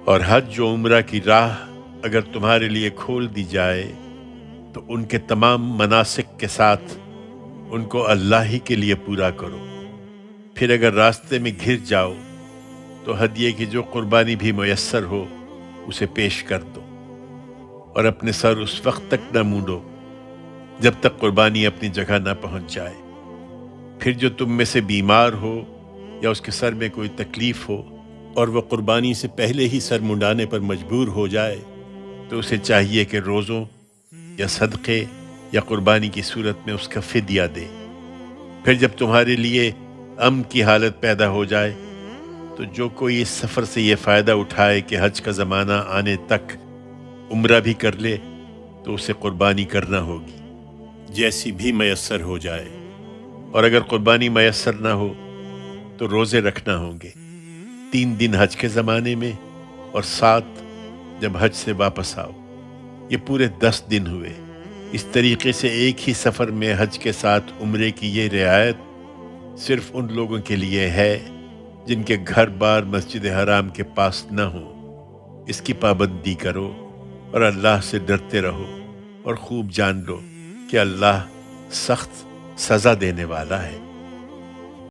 اور حج و عمرہ کی راہ اگر تمہارے لیے کھول دی جائے تو ان کے تمام مناسک کے ساتھ ان کو اللہ ہی کے لیے پورا کرو۔ پھر اگر راستے میں گھر جاؤ تو ہدیے کی جو قربانی بھی میسر ہو اسے پیش کر دو، اور اپنے سر اس وقت تک نہ مونڈو جب تک قربانی اپنی جگہ نہ پہنچ جائے۔ پھر جو تم میں سے بیمار ہو یا اس کے سر میں کوئی تکلیف ہو اور وہ قربانی سے پہلے ہی سر منڈانے پر مجبور ہو جائے تو اسے چاہیے کہ روزوں یا صدقے یا قربانی کی صورت میں اس کا فدیہ دے۔ پھر جب تمہارے لیے امن کی حالت پیدا ہو جائے تو جو کوئی اس سفر سے یہ فائدہ اٹھائے کہ حج کا زمانہ آنے تک عمرہ بھی کر لے تو اسے قربانی کرنا ہوگی، جیسی بھی میسر ہو جائے۔ اور اگر قربانی میسر نہ ہو تو روزے رکھنا ہوں گے، 3 دن حج کے زمانے میں اور 7 جب حج سے واپس آؤ۔ یہ پورے 10 دن ہوئے۔ اس طریقے سے ایک ہی سفر میں حج کے ساتھ عمرے کی یہ رعایت صرف ان لوگوں کے لیے ہے جن کے گھر بار مسجد حرام کے پاس نہ ہوں۔ اس کی پابندی کرو اور اللہ سے ڈرتے رہو، اور خوب جان لو کہ اللہ سخت سزا دینے والا ہے۔